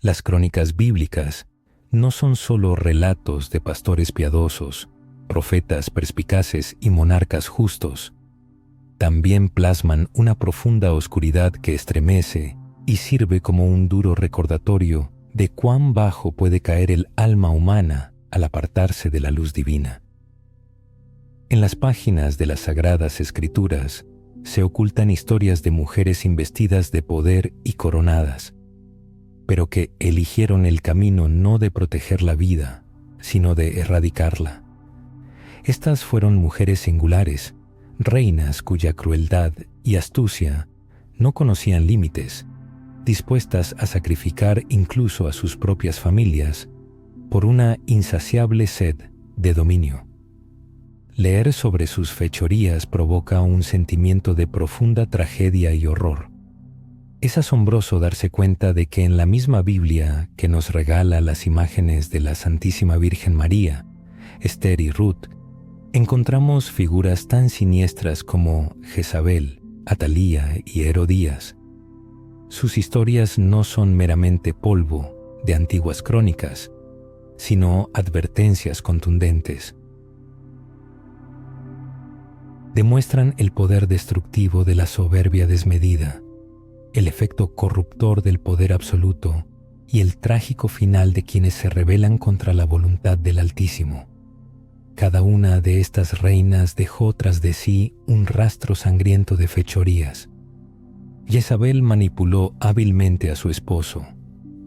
Las crónicas bíblicas no son solo relatos de pastores piadosos, profetas perspicaces y monarcas justos. También plasman una profunda oscuridad que estremece y sirve como un duro recordatorio de cuán bajo puede caer el alma humana al apartarse de la luz divina. En las páginas de las Sagradas Escrituras se ocultan historias de mujeres investidas de poder y coronadas, pero que eligieron el camino no de proteger la vida, sino de erradicarla. Estas fueron mujeres singulares, reinas cuya crueldad y astucia no conocían límites, dispuestas a sacrificar incluso a sus propias familias por una insaciable sed de dominio. Leer sobre sus fechorías provoca un sentimiento de profunda tragedia y horror. Es asombroso darse cuenta de que en la misma Biblia que nos regala las imágenes de la Santísima Virgen María, Esther y Ruth, encontramos figuras tan siniestras como Jezabel, Atalía y Herodías. Sus historias no son meramente polvo de antiguas crónicas, sino advertencias contundentes. Demuestran el poder destructivo de la soberbia desmedida, el efecto corruptor del poder absoluto y el trágico final de quienes se rebelan contra la voluntad del Altísimo. Cada una de estas reinas dejó tras de sí un rastro sangriento de fechorías. Jezabel manipuló hábilmente a su esposo,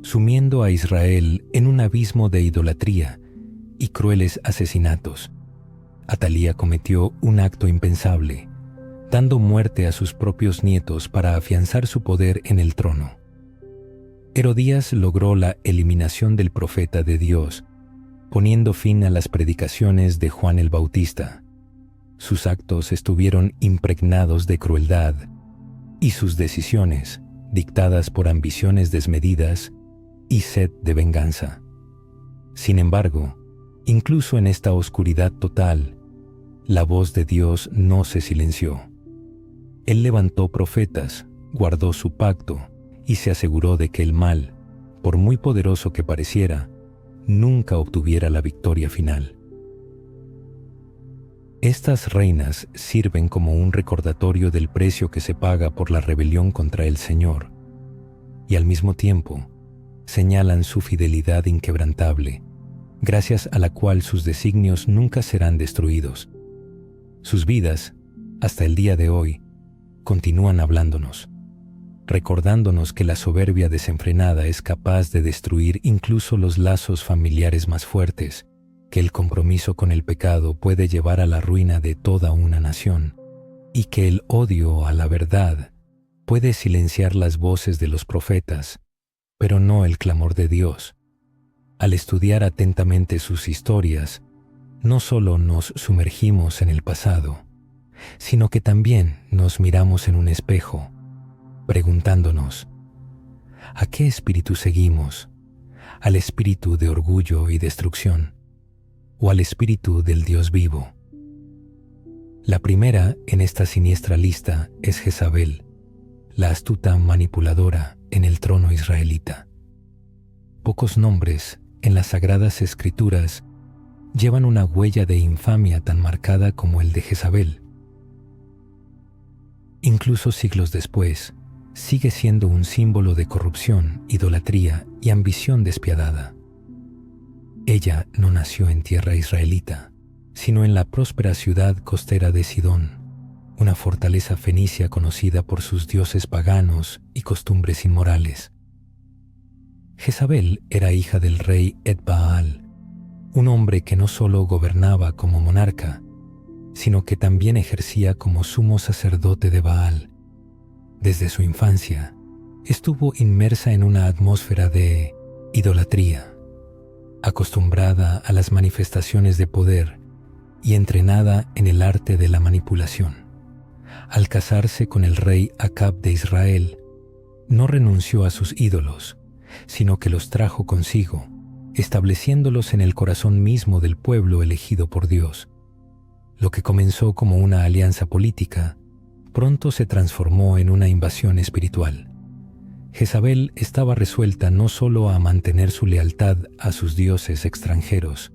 sumiendo a Israel en un abismo de idolatría y crueles asesinatos. Atalía cometió un acto impensable, dando muerte a sus propios nietos para afianzar su poder en el trono. Herodías logró la eliminación del profeta de Dios, poniendo fin a las predicaciones de Juan el Bautista. Sus actos estuvieron impregnados de crueldad y sus decisiones dictadas por ambiciones desmedidas y sed de venganza. Sin embargo, incluso en esta oscuridad total, la voz de Dios no se silenció. Él levantó profetas, guardó su pacto y se aseguró de que el mal, por muy poderoso que pareciera, nunca obtuviera la victoria final. Estas reinas sirven como un recordatorio del precio que se paga por la rebelión contra el Señor, y al mismo tiempo señalan su fidelidad inquebrantable, gracias a la cual sus designios nunca serán destruidos. Sus vidas, hasta el día de hoy, continúan hablándonos, recordándonos que la soberbia desenfrenada es capaz de destruir incluso los lazos familiares más fuertes, que el compromiso con el pecado puede llevar a la ruina de toda una nación, y que el odio a la verdad puede silenciar las voces de los profetas, pero no el clamor de Dios. Al estudiar atentamente sus historias, no solo nos sumergimos en el pasado, sino que también nos miramos en un espejo, preguntándonos, ¿a qué espíritu seguimos? ¿Al espíritu de orgullo y destrucción? ¿O al espíritu del Dios vivo? La primera en esta siniestra lista es Jezabel, la astuta manipuladora en el trono israelita. Pocos nombres en las Sagradas Escrituras llevan una huella de infamia tan marcada como el de Jezabel. Incluso siglos después, sigue siendo un símbolo de corrupción, idolatría y ambición despiadada. Ella no nació en tierra israelita, sino en la próspera ciudad costera de Sidón, una fortaleza fenicia conocida por sus dioses paganos y costumbres inmorales. Jezabel era hija del rey Etbaal, un hombre que no solo gobernaba como monarca, sino que también ejercía como sumo sacerdote de Baal. Desde su infancia, estuvo inmersa en una atmósfera de idolatría, acostumbrada a las manifestaciones de poder y entrenada en el arte de la manipulación. Al casarse con el rey Acab de Israel, no renunció a sus ídolos, sino que los trajo consigo, estableciéndolos en el corazón mismo del pueblo elegido por Dios. Lo que comenzó como una alianza política, pronto se transformó en una invasión espiritual. Jezabel estaba resuelta no solo a mantener su lealtad a sus dioses extranjeros,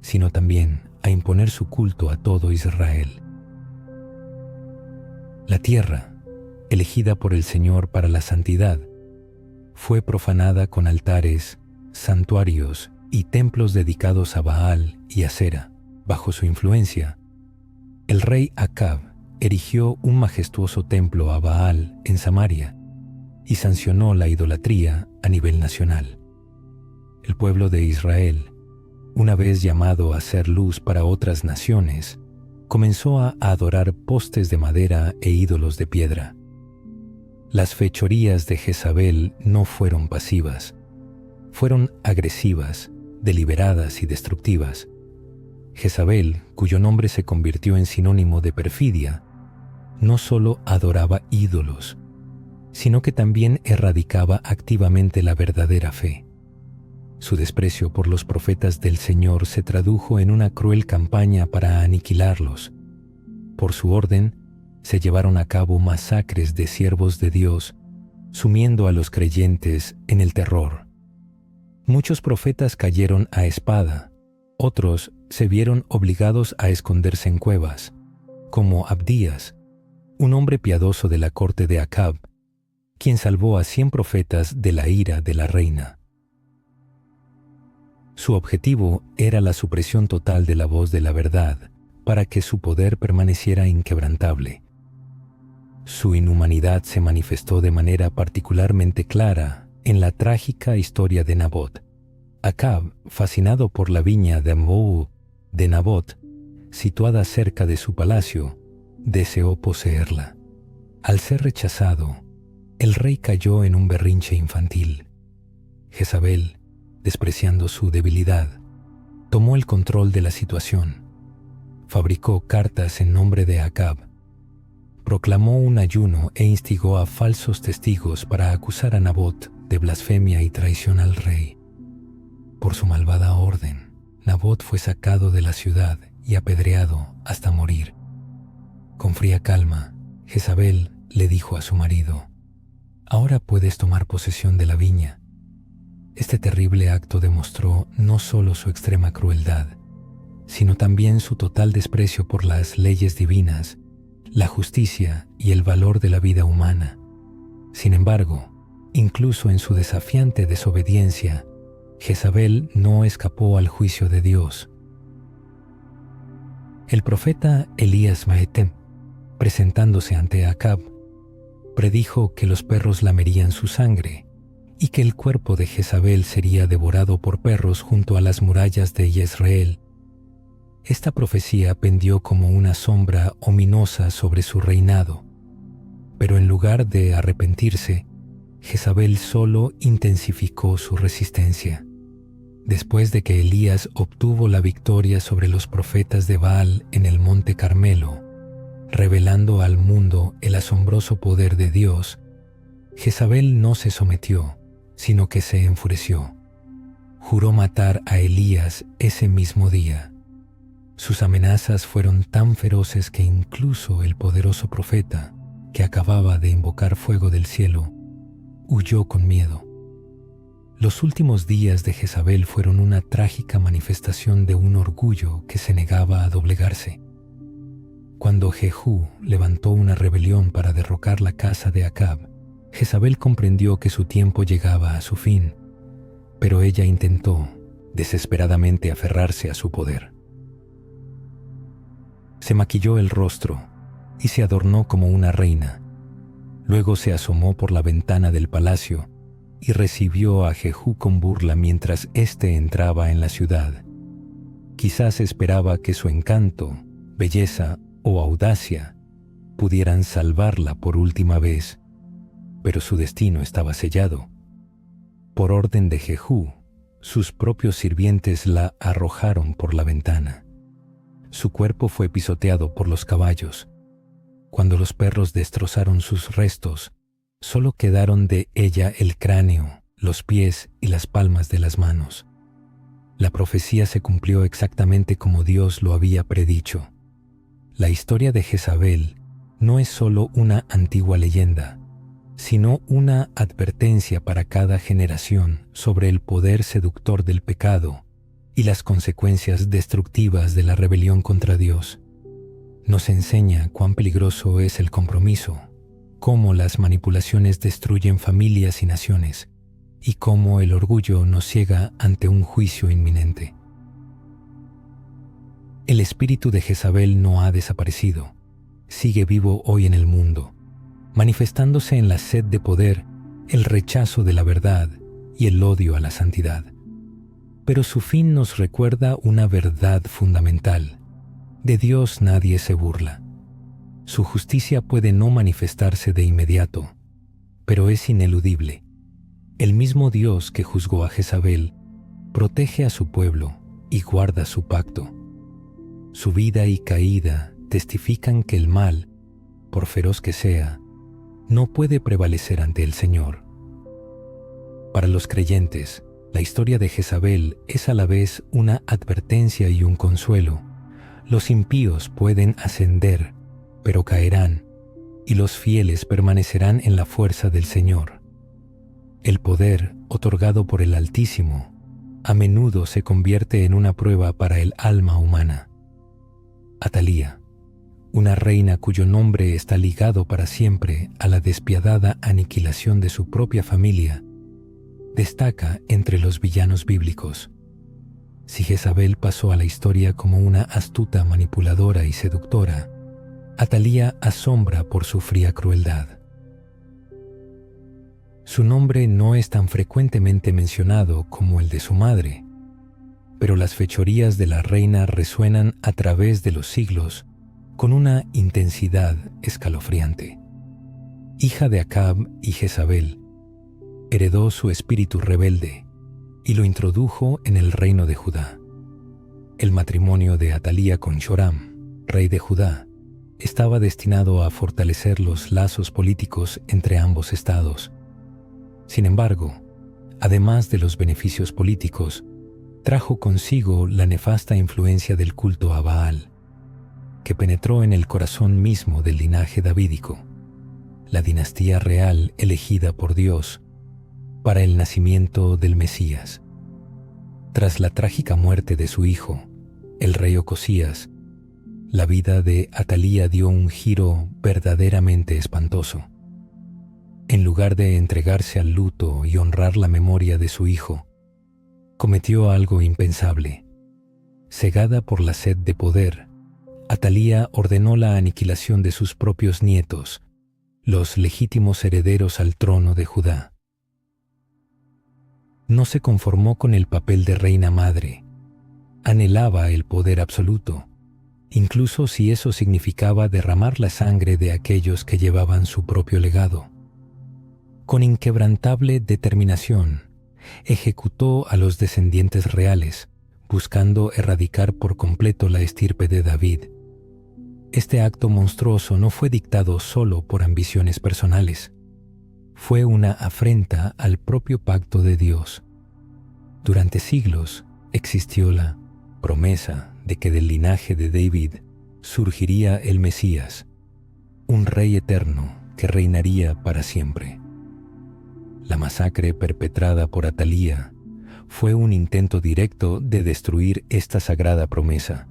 sino también a imponer su culto a todo Israel. La tierra, elegida por el Señor para la santidad, fue profanada con altares, santuarios y templos dedicados a Baal y Asera. Bajo su influencia, el rey Acab erigió un majestuoso templo a Baal en Samaria y sancionó la idolatría a nivel nacional. El pueblo de Israel, una vez llamado a ser luz para otras naciones, comenzó a adorar postes de madera e ídolos de piedra. Las fechorías de Jezabel no fueron pasivas, fueron agresivas, deliberadas y destructivas. Jezabel, cuyo nombre se convirtió en sinónimo de perfidia, no solo adoraba ídolos, sino que también erradicaba activamente la verdadera fe. Su desprecio por los profetas del Señor se tradujo en una cruel campaña para aniquilarlos. Por su orden, se llevaron a cabo masacres de siervos de Dios, sumiendo a los creyentes en el terror. Muchos profetas cayeron a espada, otros se vieron obligados a esconderse en cuevas, como Abdías, un hombre piadoso de la corte de Acab, quien salvó a 100 profetas de la ira de la reina. Su objetivo era la supresión total de la voz de la verdad, para que su poder permaneciera inquebrantable. Su inhumanidad se manifestó de manera particularmente clara en la trágica historia de Nabot. Acab, fascinado por la viña de Nabot, situada cerca de su palacio, deseó poseerla. Al ser rechazado, el rey cayó en un berrinche infantil. Jezabel, despreciando su debilidad, tomó el control de la situación. Fabricó cartas en nombre de Acab, proclamó un ayuno e instigó a falsos testigos para acusar a Nabot de blasfemia y traición al rey. Por su malvada orden, Nabot fue sacado de la ciudad y apedreado hasta morir. Con fría calma, Jezabel le dijo a su marido: «Ahora puedes tomar posesión de la viña». Este terrible acto demostró no solo su extrema crueldad, sino también su total desprecio por las leyes divinas, la justicia y el valor de la vida humana. Sin embargo, incluso en su desafiante desobediencia, Jezabel no escapó al juicio de Dios. El profeta Elías Mahetem, presentándose ante Acab, predijo que los perros lamerían su sangre y que el cuerpo de Jezabel sería devorado por perros junto a las murallas de Jezreel. Esta profecía pendió como una sombra ominosa sobre su reinado, pero en lugar de arrepentirse, Jezabel solo intensificó su resistencia. Después de que Elías obtuvo la victoria sobre los profetas de Baal en el monte Carmelo, revelando al mundo el asombroso poder de Dios, Jezabel no se sometió, sino que se enfureció. Juró matar a Elías ese mismo día. Sus amenazas fueron tan feroces que incluso el poderoso profeta, que acababa de invocar fuego del cielo, huyó con miedo. Los últimos días de Jezabel fueron una trágica manifestación de un orgullo que se negaba a doblegarse. Cuando Jehú levantó una rebelión para derrocar la casa de Acab, Jezabel comprendió que su tiempo llegaba a su fin, pero ella intentó desesperadamente aferrarse a su poder. Se maquilló el rostro y se adornó como una reina. Luego se asomó por la ventana del palacio y recibió a Jehú con burla mientras éste entraba en la ciudad. Quizás esperaba que su encanto, belleza o audacia pudieran salvarla por última vez, pero su destino estaba sellado. Por orden de Jehú, sus propios sirvientes la arrojaron por la ventana. Su cuerpo fue pisoteado por los caballos. Cuando los perros destrozaron sus restos, solo quedaron de ella el cráneo, los pies y las palmas de las manos. La profecía se cumplió exactamente como Dios lo había predicho. La historia de Jezabel no es solo una antigua leyenda, sino una advertencia para cada generación sobre el poder seductor del pecado y las consecuencias destructivas de la rebelión contra Dios. Nos enseña cuán peligroso es el compromiso, cómo las manipulaciones destruyen familias y naciones, y cómo el orgullo nos ciega ante un juicio inminente. El espíritu de Jezabel no ha desaparecido, sigue vivo hoy en el mundo, manifestándose en la sed de poder, el rechazo de la verdad y el odio a la santidad. Pero su fin nos recuerda una verdad fundamental: de Dios nadie se burla. Su justicia puede no manifestarse de inmediato, pero es ineludible. El mismo Dios que juzgó a Jezabel protege a su pueblo y guarda su pacto. Su vida y caída testifican que el mal, por feroz que sea, no puede prevalecer ante el Señor. Para los creyentes, la historia de Jezabel es a la vez una advertencia y un consuelo. Los impíos pueden ascender, pero caerán, y los fieles permanecerán en la fuerza del Señor. El poder otorgado por el Altísimo a menudo se convierte en una prueba para el alma humana. Atalía, una reina cuyo nombre está ligado para siempre a la despiadada aniquilación de su propia familia, destaca entre los villanos bíblicos. Si Jezabel pasó a la historia como una astuta manipuladora y seductora, Atalía asombra por su fría crueldad. Su nombre no es tan frecuentemente mencionado como el de su madre, pero las fechorías de la reina resuenan a través de los siglos con una intensidad escalofriante. Hija de Acab y Jezabel, heredó su espíritu rebelde y lo introdujo en el reino de Judá. El matrimonio de Atalía con Joram, rey de Judá, estaba destinado a fortalecer los lazos políticos entre ambos estados. Sin embargo, además de los beneficios políticos, trajo consigo la nefasta influencia del culto a Baal, que penetró en el corazón mismo del linaje davídico, la dinastía real elegida por Dios para el nacimiento del Mesías. Tras la trágica muerte de su hijo, el rey Ocosías, la vida de Atalía dio un giro verdaderamente espantoso. En lugar de entregarse al luto y honrar la memoria de su hijo, cometió algo impensable. Cegada por la sed de poder, Atalía ordenó la aniquilación de sus propios nietos, los legítimos herederos al trono de Judá. No se conformó con el papel de reina madre, anhelaba el poder absoluto, incluso si eso significaba derramar la sangre de aquellos que llevaban su propio legado. Con inquebrantable determinación, ejecutó a los descendientes reales, buscando erradicar por completo la estirpe de David. Este acto monstruoso no fue dictado solo por ambiciones personales. Fue una afrenta al propio pacto de Dios. Durante siglos existió la promesa de que del linaje de David surgiría el Mesías, un rey eterno que reinaría para siempre. La masacre perpetrada por Atalía fue un intento directo de destruir esta sagrada promesa.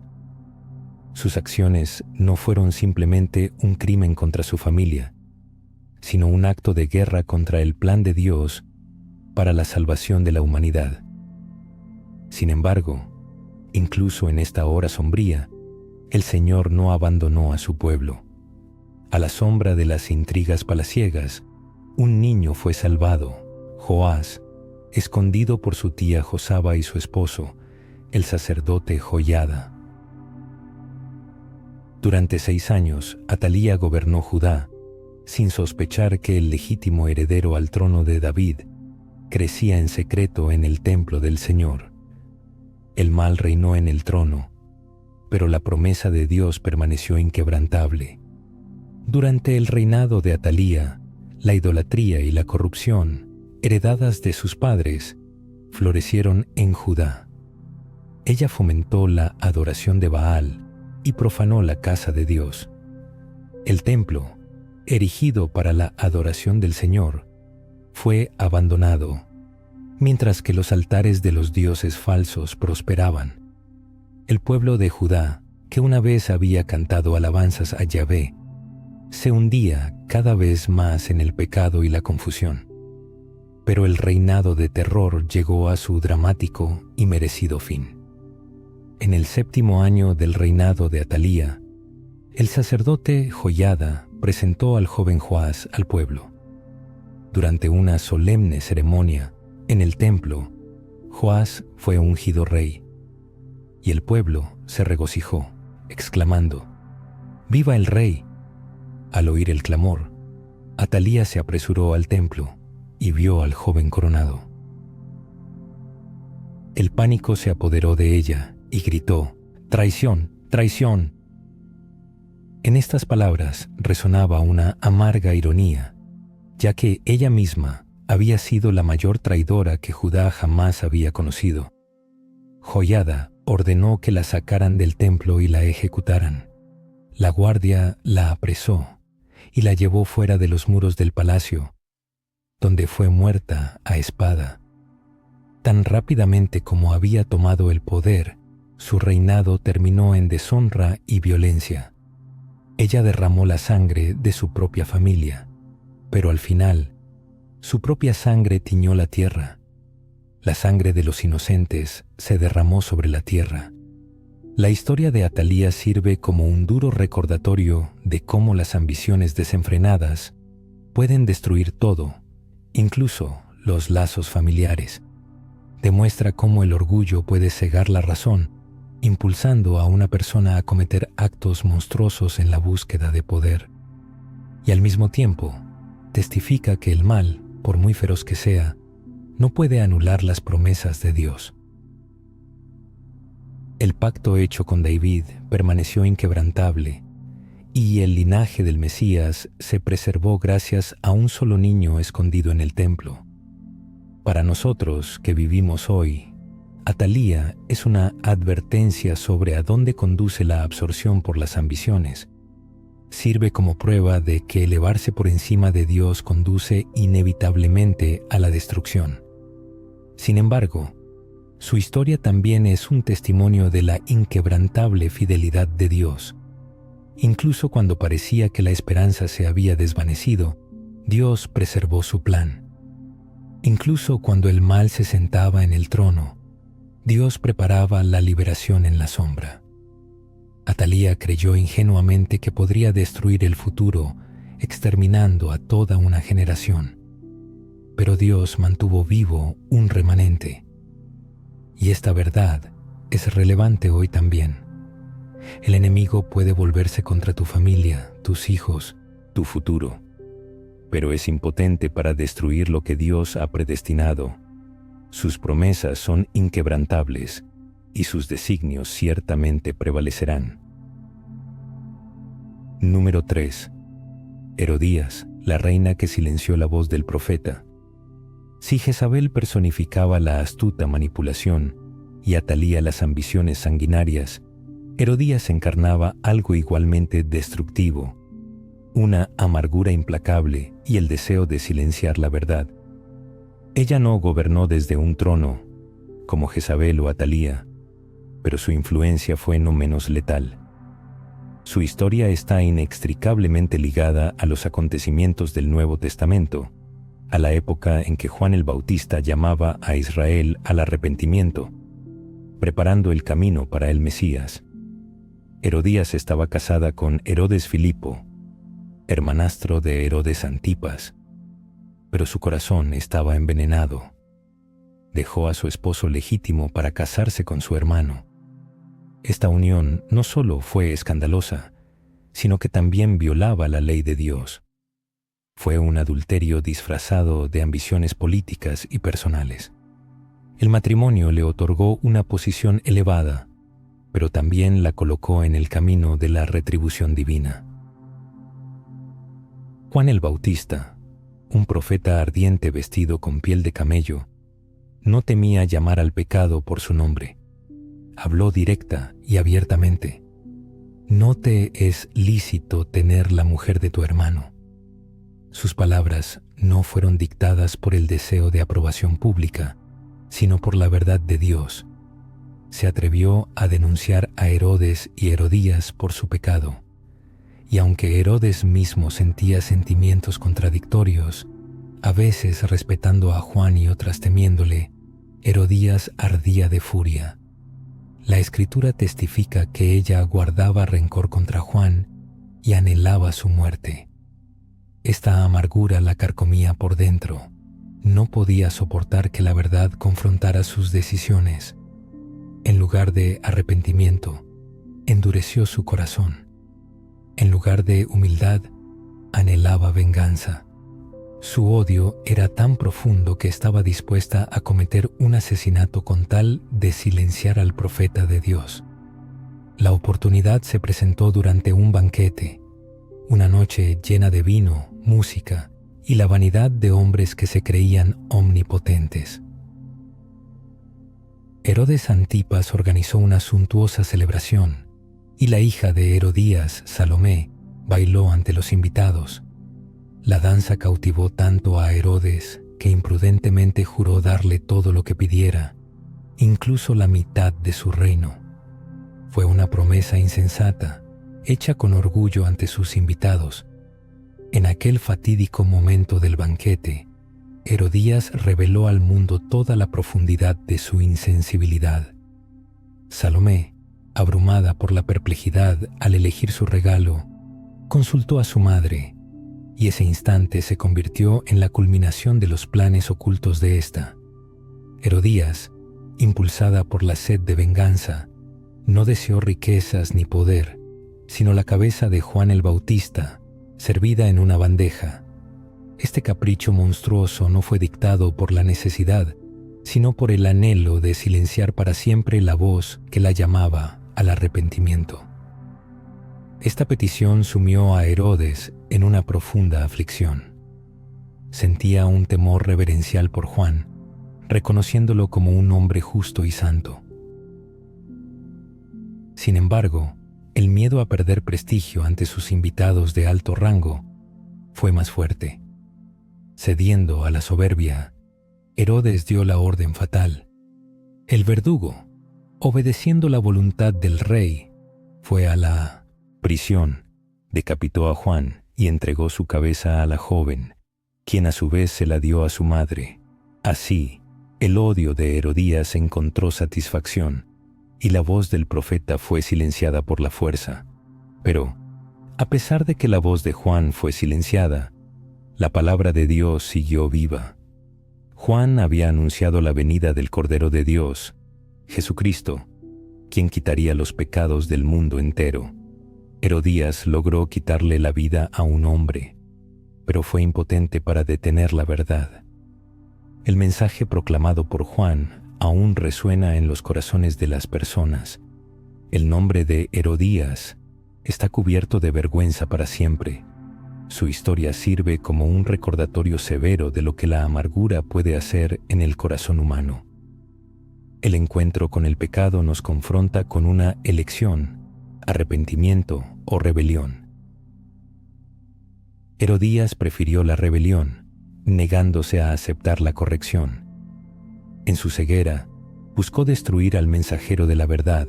Sus acciones no fueron simplemente un crimen contra su familia, sino un acto de guerra contra el plan de Dios para la salvación de la humanidad. Sin embargo, incluso en esta hora sombría, el Señor no abandonó a su pueblo. A la sombra de las intrigas palaciegas, un niño fue salvado, Joás, escondido por su tía Josaba y su esposo, el sacerdote Joiada. Durante 6 años, Atalía gobernó Judá, sin sospechar que el legítimo heredero al trono de David crecía en secreto en el templo del Señor. El mal reinó en el trono, pero la promesa de Dios permaneció inquebrantable. Durante el reinado de Atalía, la idolatría y la corrupción, heredadas de sus padres, florecieron en Judá. Ella fomentó la adoración de Baal y profanó la casa de Dios. El templo, erigido para la adoración del Señor, fue abandonado, mientras que los altares de los dioses falsos prosperaban. El pueblo de Judá, que una vez había cantado alabanzas a Yahvé, se hundía cada vez más en el pecado y la confusión. Pero el reinado de terror llegó a su dramático y merecido fin. En el 7º año del reinado de Atalía, el sacerdote Joiada presentó al joven Joás al pueblo. Durante una solemne ceremonia en el templo, Joás fue ungido rey, y el pueblo se regocijó, exclamando: «¡Viva el rey!». Al oír el clamor, Atalía se apresuró al templo y vio al joven coronado. El pánico se apoderó de ella y gritó: «¡Traición! ¡Traición!». En estas palabras resonaba una amarga ironía, ya que ella misma había sido la mayor traidora que Judá jamás había conocido. Joiada ordenó que la sacaran del templo y la ejecutaran. La guardia la apresó y la llevó fuera de los muros del palacio, donde fue muerta a espada. Tan rápidamente como había tomado el poder, su reinado terminó en deshonra y violencia. Ella derramó la sangre de su propia familia, pero al final, su propia sangre tiñó la tierra. La sangre de los inocentes se derramó sobre la tierra. La historia de Atalía sirve como un duro recordatorio de cómo las ambiciones desenfrenadas pueden destruir todo, incluso los lazos familiares. Demuestra cómo el orgullo puede cegar la razón, impulsando a una persona a cometer actos monstruosos en la búsqueda de poder. Y al mismo tiempo, testifica que el mal, por muy feroz que sea, no puede anular las promesas de Dios. El pacto hecho con David permaneció inquebrantable, y el linaje del Mesías se preservó gracias a un solo niño escondido en el templo. Para nosotros que vivimos hoy, Atalía es una advertencia sobre a dónde conduce la absorción por las ambiciones. Sirve como prueba de que elevarse por encima de Dios conduce inevitablemente a la destrucción. Sin embargo, su historia también es un testimonio de la inquebrantable fidelidad de Dios. Incluso cuando parecía que la esperanza se había desvanecido, Dios preservó su plan. Incluso cuando el mal se sentaba en el trono, Dios preparaba la liberación en la sombra. Atalía creyó ingenuamente que podría destruir el futuro, exterminando a toda una generación. Pero Dios mantuvo vivo un remanente. Y esta verdad es relevante hoy también. El enemigo puede volverse contra tu familia, tus hijos, tu futuro, pero es impotente para destruir lo que Dios ha predestinado. Sus promesas son inquebrantables y sus designios ciertamente prevalecerán. Número 3. Herodías, la reina que silenció la voz del profeta. Si Jezabel personificaba la astuta manipulación y Atalía las ambiciones sanguinarias, Herodías encarnaba algo igualmente destructivo, una amargura implacable y el deseo de silenciar la verdad. Ella no gobernó desde un trono, como Jezabel o Atalía, pero su influencia fue no menos letal. Su historia está inextricablemente ligada a los acontecimientos del Nuevo Testamento, a la época en que Juan el Bautista llamaba a Israel al arrepentimiento, preparando el camino para el Mesías. Herodías estaba casada con Herodes Filipo, hermanastro de Herodes Antipas, pero su corazón estaba envenenado. Dejó a su esposo legítimo para casarse con su hermano. Esta unión no solo fue escandalosa, sino que también violaba la ley de Dios. Fue un adulterio disfrazado de ambiciones políticas y personales. El matrimonio le otorgó una posición elevada, pero también la colocó en el camino de la retribución divina. Juan el Bautista, un profeta ardiente vestido con piel de camello, no temía llamar al pecado por su nombre. Habló directa y abiertamente: «No te es lícito tener la mujer de tu hermano». Sus palabras no fueron dictadas por el deseo de aprobación pública, sino por la verdad de Dios. Se atrevió a denunciar a Herodes y Herodías por su pecado. Y aunque Herodes mismo sentía sentimientos contradictorios, a veces respetando a Juan y otras temiéndole, Herodías ardía de furia. La Escritura testifica que ella guardaba rencor contra Juan y anhelaba su muerte. Esta amargura la carcomía por dentro. No podía soportar que la verdad confrontara sus decisiones. En lugar de arrepentimiento, endureció su corazón. En lugar de humildad, anhelaba venganza. Su odio era tan profundo que estaba dispuesta a cometer un asesinato con tal de silenciar al profeta de Dios. La oportunidad se presentó durante un banquete, una noche llena de vino, música y la vanidad de hombres que se creían omnipotentes. Herodes Antipas organizó una suntuosa celebración y la hija de Herodías, Salomé, bailó ante los invitados. La danza cautivó tanto a Herodes que imprudentemente juró darle todo lo que pidiera, incluso la mitad de su reino. Fue una promesa insensata, hecha con orgullo ante sus invitados. En aquel fatídico momento del banquete, Herodías reveló al mundo toda la profundidad de su insensibilidad. Salomé, abrumada por la perplejidad al elegir su regalo, consultó a su madre, y ese instante se convirtió en la culminación de los planes ocultos de ésta. Herodías, impulsada por la sed de venganza, no deseó riquezas ni poder, sino la cabeza de Juan el Bautista, servida en una bandeja. Este capricho monstruoso no fue dictado por la necesidad, sino por el anhelo de silenciar para siempre la voz que la llamaba al arrepentimiento. Esta petición sumió a Herodes en una profunda aflicción. Sentía un temor reverencial por Juan, reconociéndolo como un hombre justo y santo. Sin embargo, el miedo a perder prestigio ante sus invitados de alto rango fue más fuerte. Cediendo a la soberbia, Herodes dio la orden fatal. El verdugo, obedeciendo la voluntad del rey, fue a la prisión, decapitó a Juan y entregó su cabeza a la joven, quien a su vez se la dio a su madre. Así, el odio de Herodías encontró satisfacción y la voz del profeta fue silenciada por la fuerza. Pero, a pesar de que la voz de Juan fue silenciada, la palabra de Dios siguió viva. Juan había anunciado la venida del Cordero de Dios, Jesucristo, quien quitaría los pecados del mundo entero. Herodías logró quitarle la vida a un hombre, pero fue impotente para detener la verdad. El mensaje proclamado por Juan aún resuena en los corazones de las personas. El nombre de Herodías está cubierto de vergüenza para siempre. Su historia sirve como un recordatorio severo de lo que la amargura puede hacer en el corazón humano. El encuentro con el pecado nos confronta con una elección, arrepentimiento o rebelión. Herodías prefirió la rebelión, negándose a aceptar la corrección. En su ceguera, buscó destruir al mensajero de la verdad,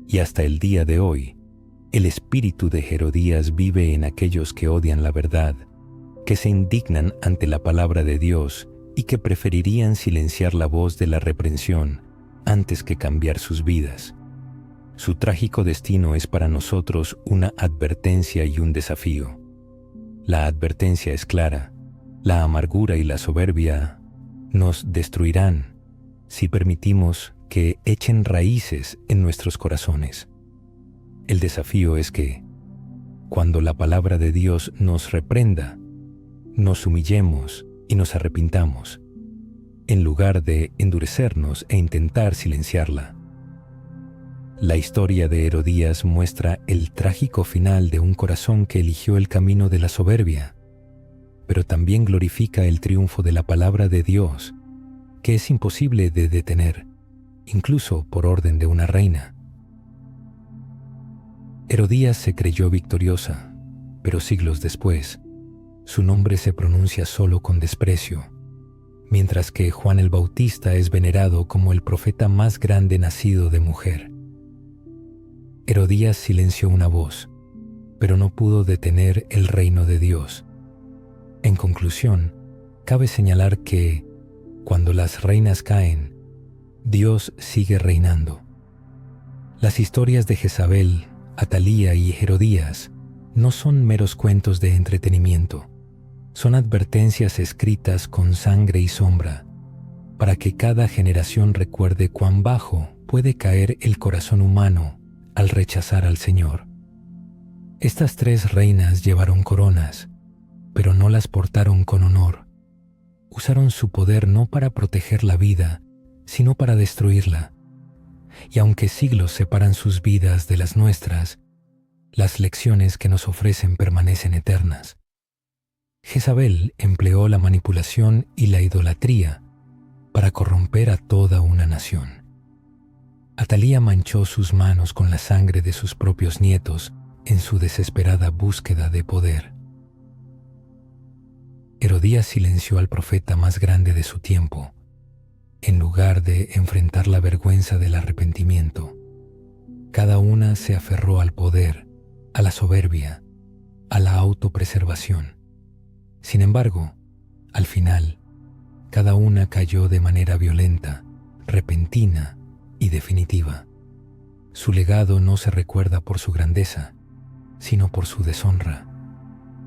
y hasta el día de hoy, el espíritu de Herodías vive en aquellos que odian la verdad, que se indignan ante la palabra de Dios y que preferirían silenciar la voz de la reprensión antes que cambiar sus vidas. Su trágico destino es para nosotros una advertencia y un desafío. La advertencia es clara: la amargura y la soberbia nos destruirán si permitimos que echen raíces en nuestros corazones. El desafío es que, cuando la palabra de Dios nos reprenda, nos humillemos y nos arrepintamos, en lugar de endurecernos e intentar silenciarla. La historia de Herodías muestra el trágico final de un corazón que eligió el camino de la soberbia, pero también glorifica el triunfo de la palabra de Dios, que es imposible de detener, incluso por orden de una reina. Herodías se creyó victoriosa, pero siglos después, su nombre se pronuncia solo con desprecio, mientras que Juan el Bautista es venerado como el profeta más grande nacido de mujer. Herodías silenció una voz, pero no pudo detener el reino de Dios. En conclusión, cabe señalar que, cuando las reinas caen, Dios sigue reinando. Las historias de Jezabel, Atalía y Herodías no son meros cuentos de entretenimiento. Son advertencias escritas con sangre y sombra, para que cada generación recuerde cuán bajo puede caer el corazón humano al rechazar al Señor. Estas tres reinas llevaron coronas, pero no las portaron con honor. Usaron su poder no para proteger la vida, sino para destruirla. Y aunque siglos separan sus vidas de las nuestras, las lecciones que nos ofrecen permanecen eternas. Jezabel empleó la manipulación y la idolatría para corromper a toda una nación. Atalía manchó sus manos con la sangre de sus propios nietos en su desesperada búsqueda de poder. Herodías silenció al profeta más grande de su tiempo, en lugar de enfrentar la vergüenza del arrepentimiento. Cada una se aferró al poder, a la soberbia, a la autopreservación. Sin embargo, al final, cada una cayó de manera violenta, repentina y definitiva. Su legado no se recuerda por su grandeza, sino por su deshonra.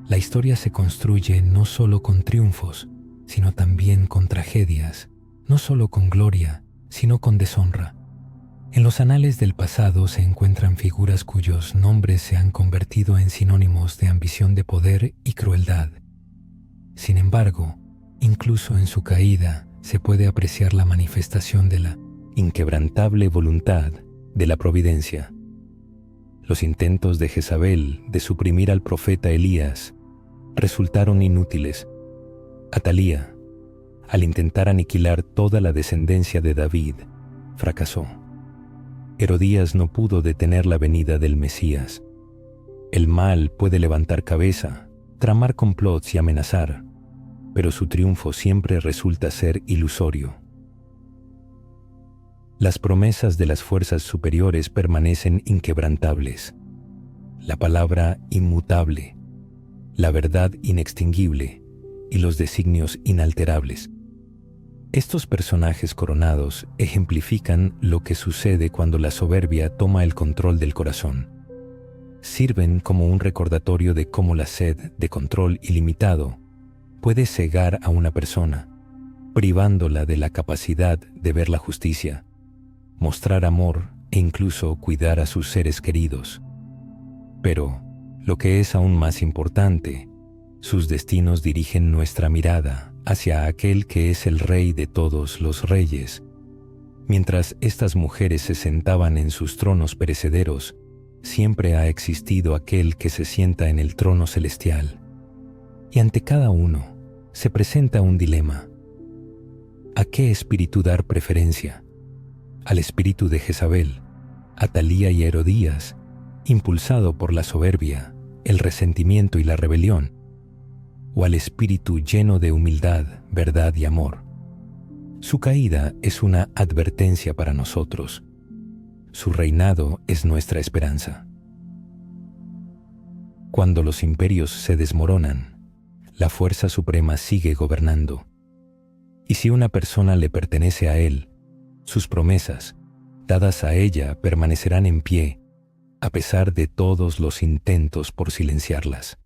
La historia se construye no solo con triunfos, sino también con tragedias, no solo con gloria, sino con deshonra. En los anales del pasado se encuentran figuras cuyos nombres se han convertido en sinónimos de ambición de poder y crueldad. Sin embargo, incluso en su caída se puede apreciar la manifestación de la inquebrantable voluntad de la providencia. Los intentos de Jezabel de suprimir al profeta Elías resultaron inútiles. Atalía, al intentar aniquilar toda la descendencia de David, fracasó. Herodías no pudo detener la venida del Mesías. El mal puede levantar cabeza, tramar complots y amenazar, pero su triunfo siempre resulta ser ilusorio. Las promesas de las fuerzas superiores permanecen inquebrantables. La palabra inmutable, la verdad inextinguible y los designios inalterables. Estos personajes coronados ejemplifican lo que sucede cuando la soberbia toma el control del corazón. Sirven como un recordatorio de cómo la sed de control ilimitado puede cegar a una persona, privándola de la capacidad de ver la justicia, mostrar amor e incluso cuidar a sus seres queridos. Pero, lo que es aún más importante, sus destinos dirigen nuestra mirada hacia aquel que es el Rey de todos los reyes. Mientras estas mujeres se sentaban en sus tronos perecederos, siempre ha existido aquel que se sienta en el trono celestial. Y ante cada uno se presenta un dilema. ¿A qué espíritu dar preferencia? ¿Al espíritu de Jezabel, Atalía y Herodías, impulsado por la soberbia, el resentimiento y la rebelión? ¿O al espíritu lleno de humildad, verdad y amor? Su caída es una advertencia para nosotros. Su reinado es nuestra esperanza. Cuando los imperios se desmoronan, la fuerza suprema sigue gobernando. Y si una persona le pertenece a él, sus promesas, dadas a ella, permanecerán en pie, a pesar de todos los intentos por silenciarlas.